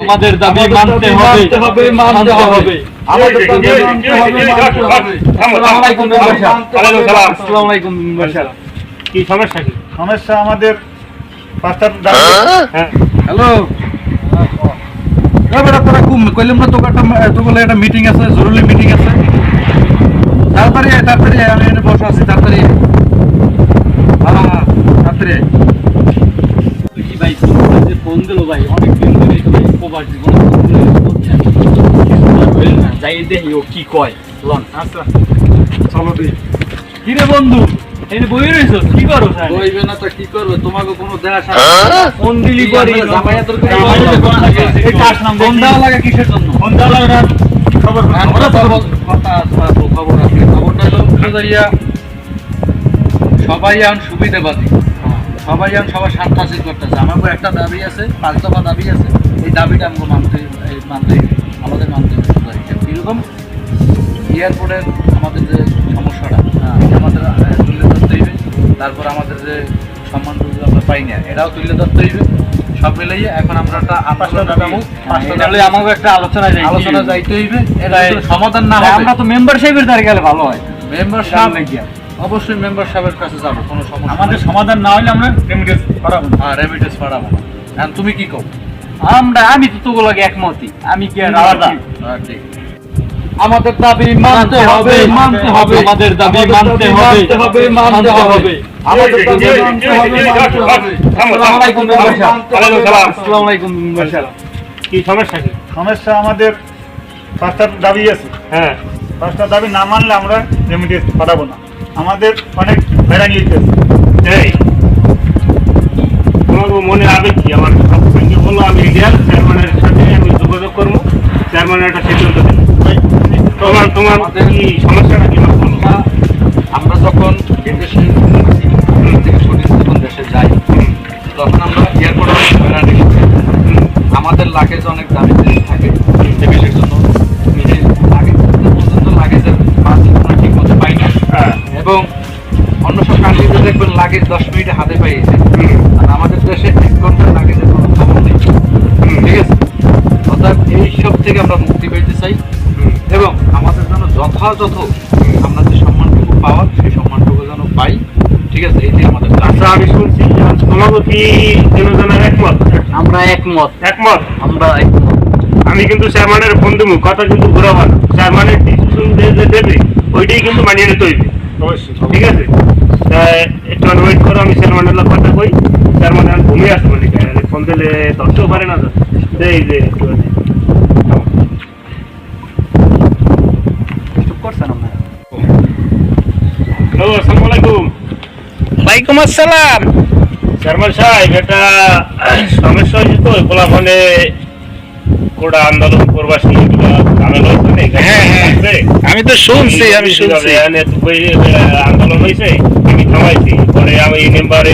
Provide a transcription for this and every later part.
আমাদের দাবি মানতে হবে মানতে হবে আমাদের দাবি মানতে হবে মানতে হবে। আসসালামু আলাইকুম মেম্বার সাহেব। আসসালামু আলাইকুম মেম্বার সাহেব। কি সমস্যা? কি সমস্যা? আমাদের পাঁচটার দাবি। হ্যাঁ, হ্যালো এবারে তোরা কইলাম না তোকে একটা মিটিং আছে, জরুরি মিটিং আছে। তাড়াতাড়ি আমি এখানে বসে আছি। তাড়াতাড়ি হ্যাঁ তাড়াতাড়ি ভাই ফোন দিল ভাই, অনেক দিন ধরে প্রবাস জীবন যাই দেখি ও কি কয়। আচ্ছা চলো দি। কি রে বন্ধু এনে বই রইছো, কি করো? বইবে না তো কি করবে, তোমাকে কোনো দেয়া ফোন দিলি পরে জামাইয়া তোর এই কাজ নাম ফোন দেওয়া লাগে কিসের জন্য? ফোন দেওয়া লাগে না, খবর কথা খবর আছে। খবরটা হলো সবাই এখন সুবিধাবাদী, সবাই এখন সবার স্বার্থাসী করতেছে। আমাদের একটা দাবি আছে, 5 দফা দাবি আছে। এই দাবিটা আমাকে আমাদের মানতে কিরকম এয়ারপোর্টের আমাদের যে সমস্যাটা আমাদের তুলে ধরতে হইবে। তারপর আমাদের যে সম্মানটুকু আমরা পাই না এটাও তুলে ধরতে হইবে। সব মিলিয়ে এখন আমরা একটা আমাকে একটা আলোচনা যাইতে হইবে। এটা সমাধান না হয় আমরা তো মেম্বারশিপের দ্বারা গেলে ভালো হয়। মেম্বার সাহেব অবশ্যই মেম্বার সাহেবের কাছে যাবো, কোনো সমস্যা। আমাদের সমাধান না হলে আমরা রেমিটেন্স পাঠাবো না। হ্যাঁ রেমিটেন্স পাঠাবো না। এখন তুমি কি কও? আমি তো তোগুলো একমতই। আমি কি আর আলাদা? ঠিক। আমাদের দাবি মানতে হবে মানতে হবে আমাদের দাবি মানতে হবে মানতে হবে আমাদের দাবি মানতে হবে মানতে হবে। আসসালামু আলাইকুম মেম্বার সাহেব। আসসালামু আলাইকুম মেম্বার সাহেব। কি সমস্যা? কি সমস্যা? আমাদের পাঁচটার দাবি আছে। হ্যাঁ, পাঁচটা দাবি না মানলে আমরা রেমিটেন্স পাঠাবো না। আমাদের অনেক হয়রানি হইতেছে। এই তোমার মনে আবেগ কি? আমার সঙ্গে বলো, আমি ইন্ডিয়ান চেয়ারম্যানের সাথে আমি যোগাযোগ করবো, চেয়ারম্যানের একটা সিদ্ধান্ত দেবো। তোমার কি সমস্যাটা কি বলো? আমরা যখন বিদেশে থেকে ছুটি যখন দেশে যাই তখন আমরা এয়ারপোর্টে আমাদের লাগেজ অনেক দামি জিনিস থাকে। বিদেশের জন্য আগে পর্যন্ত লাগেজের আমরা ঠিক মতো পাই না। এবং অন্য সব কান্ট্রিতে দেখবেন লাগেজ 10 মিনিটে হাতে পাইয়েছে, আর আমাদের দেশে 1 ঘন্টার লাগেজের কোনো খবর নেই। ঠিক আছে, অর্থাৎ এইসব থেকে আমরা মুক্তি পেতে চাই এবং আমাদের যেন যথাযথ আমরা যে সম্মানটুকু পাওয়ার সেই সম্মানটুকু যেন পাই। ঠিক আছে, এইটাই আমাদের। আচ্ছা, আমি শুনছি তোমাকে কি জনগণের একমত? আমরা একমত। আমরা একমত। আমি কিন্তু চেয়ারম্যানের ফোন দেবো, কথা কিন্তু ঘুরাবো না। চেয়ারম্যানের ডিসিশন যে দেবে ওইটাই কিন্তু মানিয়ে নিতে হইবে। অবশ্যই। ঠিক আছে, একটু ওয়েট করো, আমি চেয়ারম্যানের লোক কথা কই। চেয়ারম্যান এখন ঘুমিয়ে আসবো নাকি, ফোন দিলে ধরতেও পারে না। এই যে একটু হ্যালো, আসসালামু আলাইকুম। ওয়ালাইকুম আসসালাম। চেয়ারম্যান সাহেব, একটা সমস্যা হয়েছে তো, বলা মানে কোটা আন্দোলন করবার সময় ঝামেলা হয়েছে। আমি তো শুনছি আন্দোলন হয়েছে, আমি থামাইছি। পরে আমি মেম্বারে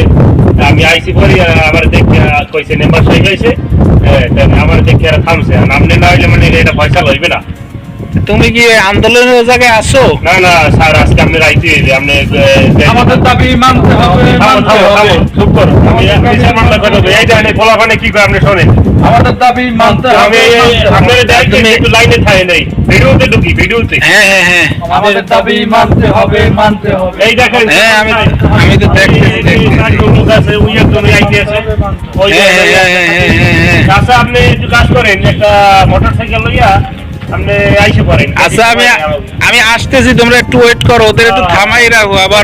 আমি আইসি পরে আমার দেখে কইছে মেম্বার সাহেব আইছে, আমার দেখে আর থামছে। আপনি না হইলে মানে এটা ফয়সাল হইবে না। তুমি কি আন্দোলনের জায়গায় আসো? না না স্যার, আজকে আপনি রাইতে হইবে। আপনি আমাদের দাবি মানতে হবে মানতে হবে। চুপ করো, আমি চেয়ারম্যানটা কথা বলি। এই যে ফলাফানে কি করে আপনি শোনেন। আমাদের দাবি মানতে হবে। আপনারা দেখেন একটু লাইনে থাকে নাই, ভিডিওতে ঢুকি, ভিডিওতে। হ্যাঁ আমাদের দাবি মানতে হবে মানতে হবে। এই দেখেন, হ্যাঁ আমি তো দেখতেছি। ওই একজন আইতে আছে। আচ্ছা, আপনি একটু কাজ করেন, একটা মোটরসাইকেল লইয়া আপনি আইসে পড়েন। আচ্ছা, আমি আসতেছি, তোমরা একটু ওয়েট করো। ওদের একটু থামাই রাখো, আবার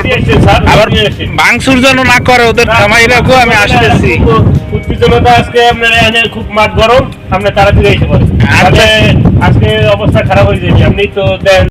ভাঙচুর যেন না করে। ওদের থামাই রাখো, আমি আসতেছি। উত্তেজনাটা আজকে আপনার খুব মাঠ গরম, আপনি তাড়াতাড়ি এসে পড়েন। আজকে অবস্থা খারাপ হয়ে যাবে। আপনি তো দেন